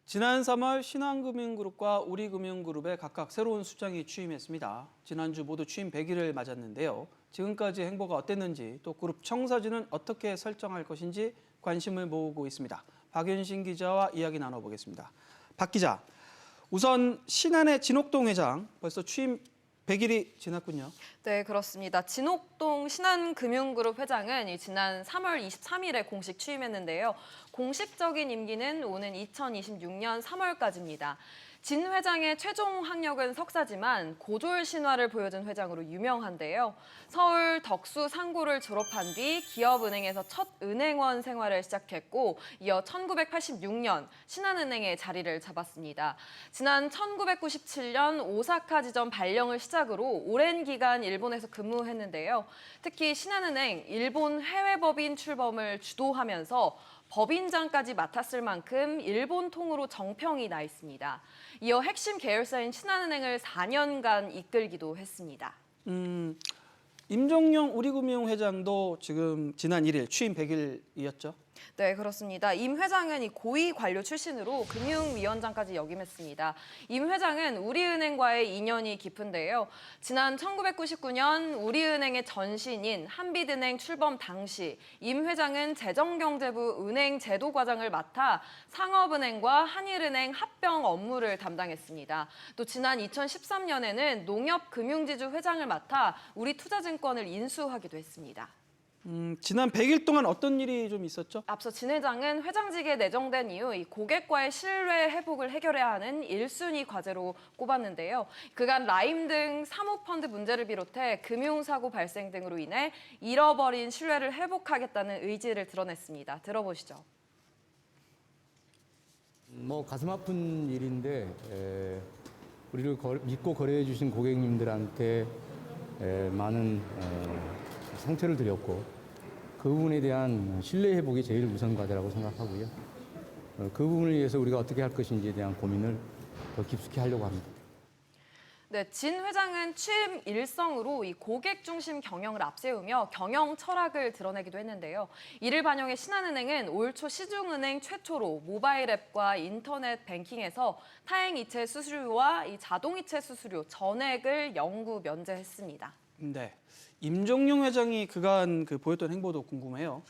지난 3월 신한금융그룹과 우리금융그룹에 각각 새로운 수장이 취임했습니다. 지난주 모두 취임 100일을 맞았는데요. 지금까지 행보가 어땠는지 또 그룹 청사진은 어떻게 설정할 것인지 관심을 모으고 있습니다. 박윤신 기자와 이야기 나눠보겠습니다. 박 기자, 우선 신한의 진옥동 회장 벌써 취임 100일이 지났군요. 네, 그렇습니다. 진옥동 신한금융그룹 회장은 지난 3월 23일에 공식 취임했는데요. 공식적인 임기는 오는 2026년 3월까지입니다. 진 회장의 최종 학력은 석사지만 고졸 신화를 보여준 회장으로 유명한데요. 서울 덕수 상고를 졸업한 뒤 기업은행에서 첫 은행원 생활을 시작했고 이어 1986년 신한은행에 자리를 잡았습니다. 지난 1997년 오사카 지점 발령을 시작으로 오랜 기간 일본에서 근무했는데요. 특히 신한은행 일본 해외법인 출범을 주도하면서 법인장까지 맡았을 만큼 일본 통으로 정평이 나 있습니다. 이어 핵심 계열사인 신한은행을 4년간 이끌기도 했습니다. 임종용 우리금융 회장도 지금 지난 1일 취임 100일이었죠? 네, 그렇습니다. 임 회장은 이 고위 관료 출신으로 금융위원장까지 역임했습니다. 임 회장은 우리은행과의 인연이 깊은데요. 지난 1999년 우리은행의 전신인 한빛은행 출범 당시 임 회장은 재정경제부 은행 제도과장을 맡아 상업은행과 한일은행 합병 업무를 담당했습니다. 또 지난 2013년에는 농협금융지주 회장을 맡아 우리투자증권을 인수하기도 했습니다. 지난 100일 동안 어떤 일이 좀 있었죠? 앞서 진 회장은 회장직에 내정된 이후 이 고객과의 신뢰 회복을 해결해야 하는 1순위 과제로 꼽았는데요. 그간 라임 등 사모펀드 문제를 비롯해 금융사고 발생 등으로 인해 잃어버린 신뢰를 회복하겠다는 의지를 드러냈습니다. 들어보시죠. 가슴 아픈 일인데 우리를 믿고 거래해 주신 고객님들한테 많은 상처를 드렸고 그 부분에 대한 신뢰 회복이 제일 우선 과제라고 생각하고요. 그 부분을 위해서 우리가 어떻게 할 것인지에 대한 고민을 더 깊숙이 하려고 합니다. 네, 진 회장은 취임 일성으로 이 고객 중심 경영을 앞세우며 경영 철학을 드러내기도 했는데요. 이를 반영해 신한은행은 올 초 시중은행 최초로 모바일 앱과 인터넷 뱅킹에서 타행 이체 수수료와 이 자동 이체 수수료 전액을 영구 면제했습니다. 네. 임종용 회장이 그간 보였던 행보도 궁금해요.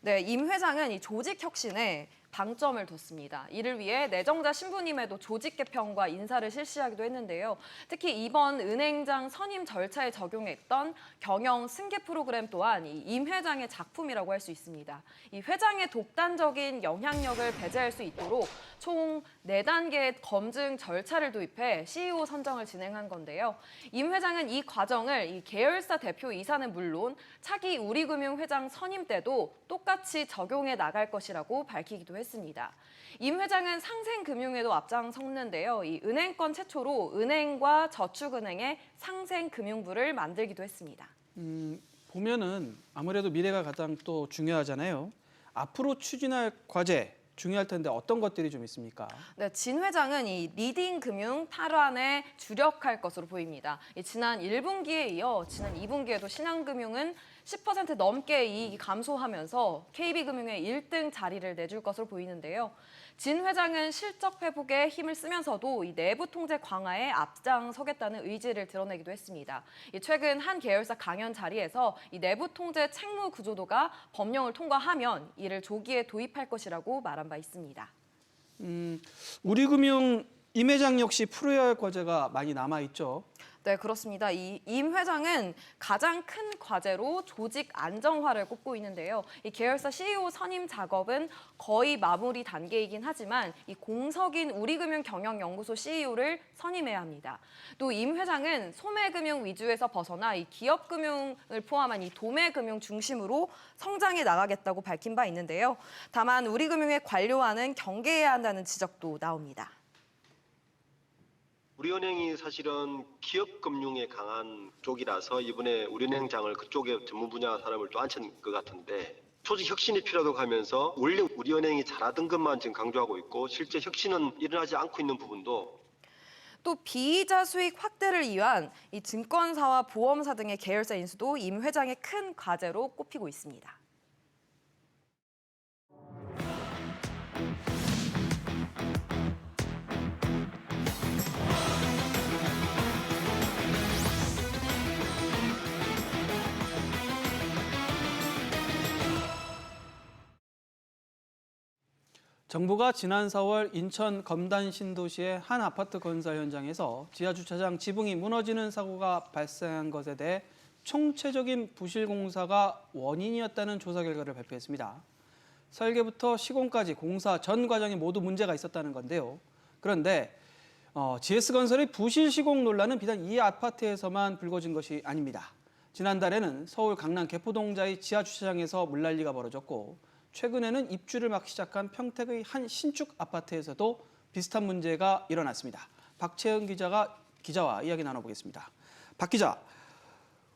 네, 임 회장은 이 조직 혁신에 방점을 뒀습니다. 이를 위해 내정자 신부님에도 조직 개편과 인사를 실시하기도 했는데요. 특히 이번 은행장 선임 절차에 적용했던 경영 승계 프로그램 또한 임 회장의 작품이라고 할 수 있습니다. 이 회장의 독단적인 영향력을 배제할 수 있도록 총 4단계의 검증 절차를 도입해 CEO 선정을 진행한 건데요. 임 회장은 이 과정을 이 계열사 대표 이사는 물론 차기 우리금융 회장 선임 때도 똑같이 적용해 나갈 것이라고 밝히기도 했습니다. 임 회장은 상생금융에도 앞장섰는데요. 이 은행권 최초로 은행과 저축은행의 상생금융부를 만들기도 했습니다. 보면은 아무래도 미래가 가장 또 중요하잖아요. 앞으로 추진할 과제 중요할 텐데 어떤 것들이 좀 있습니까? 네, 진 회장은 이 리딩 금융 탈환에 주력할 것으로 보입니다. 지난 1분기에 이어 지난 2분기에도 신한금융은 10% 넘게 이익이 감소하면서 KB금융의 1등 자리를 내줄 것으로 보이는데요. 진 회장은 실적 회복에 힘을 쓰면서도 이 내부 통제 강화에 앞장서겠다는 의지를 드러내기도 했습니다. 최근 한 계열사 강연 자리에서 이 내부 통제 책무 구조도가 법령을 통과하면 이를 조기에 도입할 것이라고 말한 바 있습니다. 우리금융 임 회장 역시 풀어야 할 과제가 많이 남아있죠. 네, 그렇습니다. 임 회장은 가장 큰 과제로 조직 안정화를 꼽고 있는데요. 이 계열사 CEO 선임 작업은 거의 마무리 단계이긴 하지만 이 공석인 우리금융경영연구소 CEO를 선임해야 합니다. 또 임 회장은 소매금융 위주에서 벗어나 이 기업금융을 포함한 이 도매금융 중심으로 성장해 나가겠다고 밝힌 바 있는데요. 다만 우리금융의 관료와는 경계해야 한다는 지적도 나옵니다. 우리은행이 사실은 기업금융에 강한 쪽이라서 이번에 우리은행장을 그쪽에 전문 분야 사람을 또 앉힌 것 같은데 조직 혁신이 필요하다고 하면서 원래 우리은행이 잘하던 것만 지금 강조하고 있고 실제 혁신은 일어나지 않고 있는 부분도 또 비이자 수익 확대를 위한 이 증권사와 보험사 등의 계열사 인수도 임 회장의 큰 과제로 꼽히고 있습니다. 정부가 지난 4월 인천 검단 신도시의 한 아파트 건설 현장에서 지하주차장 지붕이 무너지는 사고가 발생한 것에 대해 총체적인 부실 공사가 원인이었다는 조사 결과를 발표했습니다. 설계부터 시공까지 공사 전 과정에 모두 문제가 있었다는 건데요. 그런데 GS건설의 부실 시공 논란은 비단 이 아파트에서만 불거진 것이 아닙니다. 지난달에는 서울 강남 개포동자의 지하주차장에서 물난리가 벌어졌고 최근에는 입주를 막 시작한 평택의 한 신축 아파트에서도 비슷한 문제가 일어났습니다. 박채은 기자와 이야기 나눠보겠습니다. 박 기자,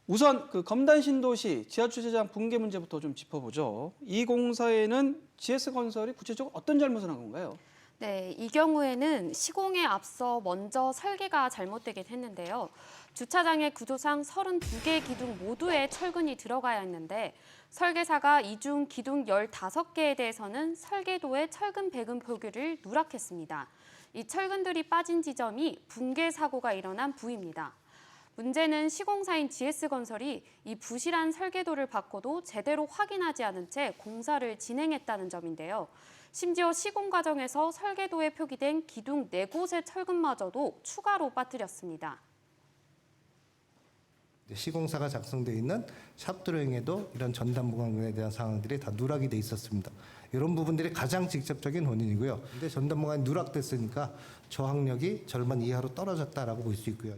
우선 그 검단 신도시 지하주차장 붕괴 문제부터 좀 짚어보죠. 이 공사에는 GS건설이 구체적으로 어떤 잘못을 한 건가요? 네, 이 경우에는 시공에 앞서 먼저 설계가 잘못되긴 했는데요. 주차장의 구조상 32개 기둥 모두에 철근이 들어가야 했는데 설계사가 이 중 기둥 15개에 대해서는 설계도에 철근 배근 표기를 누락했습니다. 이 철근들이 빠진 지점이 붕괴 사고가 일어난 부위입니다. 문제는 시공사인 GS건설이 이 부실한 설계도를 바꿔도 제대로 확인하지 않은 채 공사를 진행했다는 점인데요. 심지어 시공 과정에서 설계도에 표기된 기둥 4곳의 철근마저도 추가로 빠뜨렸습니다. 시공사가 작성되어 있는 샵 드로잉에도 이런 전단 보강에 대한 사항들이 다 누락이 돼 있었습니다. 이런 부분들이 가장 직접적인 원인이고요. 근데 전단 보강이 누락됐으니까 저항력이 절반 이하로 떨어졌다라고 볼 수 있고요.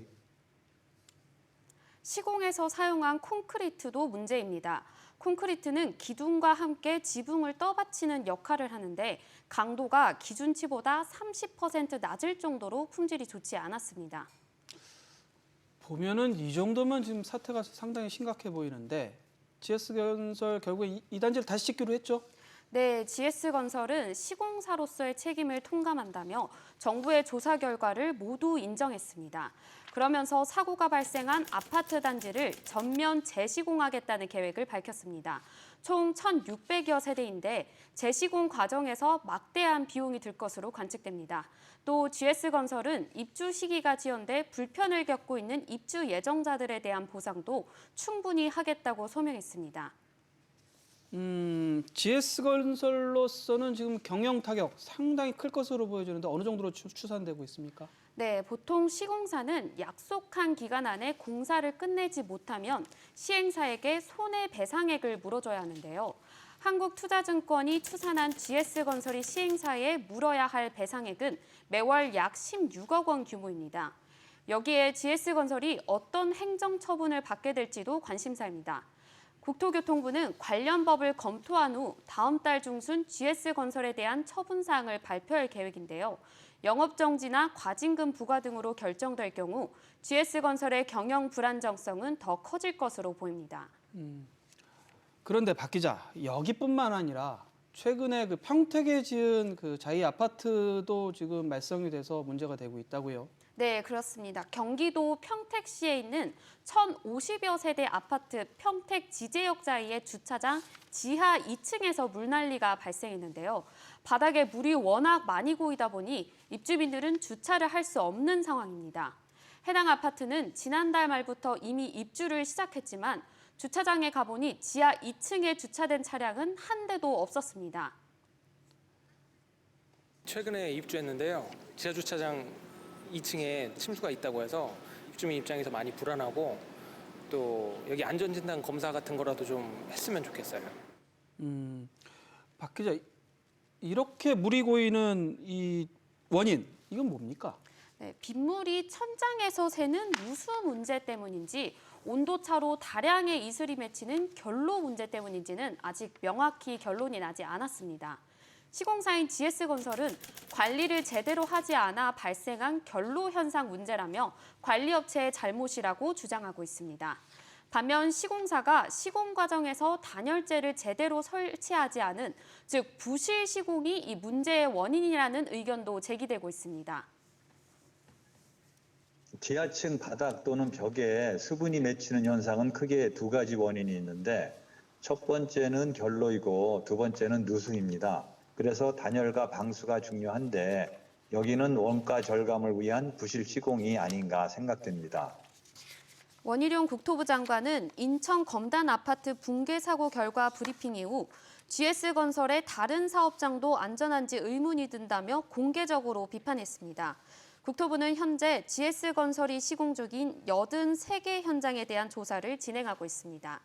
시공에서 사용한 콘크리트도 문제입니다. 콘크리트는 기둥과 함께 지붕을 떠받치는 역할을 하는데 강도가 기준치보다 30% 낮을 정도로 품질이 좋지 않았습니다. 보면은 이 정도면 지금 사태가 상당히 심각해 보이는데 GS건설 결국에 이 단지를 다시 짓기로 했죠? 네, GS건설은 시공사로서의 책임을 통감한다며 정부의 조사 결과를 모두 인정했습니다. 그러면서 사고가 발생한 아파트 단지를 전면 재시공하겠다는 계획을 밝혔습니다. 총 1,600여 세대인데 재시공 과정에서 막대한 비용이 들 것으로 관측됩니다. 또 GS건설은 입주 시기가 지연돼 불편을 겪고 있는 입주 예정자들에 대한 보상도 충분히 하겠다고 소명했습니다. GS건설로서는 지금 경영 타격 상당히 클 것으로 보여지는데 어느 정도로 추산되고 있습니까? 네, 보통 시공사는 약속한 기간 안에 공사를 끝내지 못하면 시행사에게 손해배상액을 물어줘야 하는데요. 한국투자증권이 추산한 GS건설이 시행사에 물어야 할 배상액은 매월 약 16억 원 규모입니다. 여기에 GS건설이 어떤 행정처분을 받게 될지도 관심사입니다. 국토교통부는 관련 법을 검토한 후 다음 달 중순 GS건설에 대한 처분사항을 발표할 계획인데요. 영업정지나 과징금 부과 등으로 결정될 경우 GS건설의 경영 불안정성은 더 커질 것으로 보입니다. 그런데 박 기자, 여기뿐만 아니라 최근에 그 평택에 지은 그 자이 아파트도 지금 말썽이 돼서 문제가 되고 있다고요? 네, 그렇습니다. 경기도 평택시에 있는 1,050여 세대 아파트 평택 지제역자이의 주차장 지하 2층에서 물난리가 발생했는데요. 바닥에 물이 워낙 많이 고이다 보니 입주민들은 주차를 할 수 없는 상황입니다. 해당 아파트는 지난달 말부터 이미 입주를 시작했지만 주차장에 가보니 지하 2층에 주차된 차량은 한 대도 없었습니다. 최근에 입주했는데요. 지하주차장 2층에 침수가 있다고 해서 입주민 입장에서 많이 불안하고 또 여기 안전진단 검사 같은 거라도 좀 했으면 좋겠어요. 박 기자, 이렇게 물이 고이는 이 원인, 이건 뭡니까? 네, 빗물이 천장에서 새는 누수 문제 때문인지 온도차로 다량의 이슬이 맺히는 결로 문제 때문인지는 아직 명확히 결론이 나지 않았습니다. 시공사인 GS건설은 관리를 제대로 하지 않아 발생한 결로 현상 문제라며 관리업체의 잘못이라고 주장하고 있습니다. 반면 시공사가 시공 과정에서 단열재를 제대로 설치하지 않은, 즉 부실 시공이 이 문제의 원인이라는 의견도 제기되고 있습니다. 지하층 바닥 또는 벽에 수분이 맺히는 현상은 크게 두 가지 원인이 있는데 첫 번째는 결로이고 두 번째는 누수입니다. 그래서 단열과 방수가 중요한데 여기는 원가 절감을 위한 부실 시공이 아닌가 생각됩니다. 원희룡 국토부 장관은 인천 검단 아파트 붕괴 사고 결과 브리핑 이후 GS건설의 다른 사업장도 안전한지 의문이 든다며 공개적으로 비판했습니다. 국토부는 현재 GS건설이 시공 중인 83개 현장에 대한 조사를 진행하고 있습니다.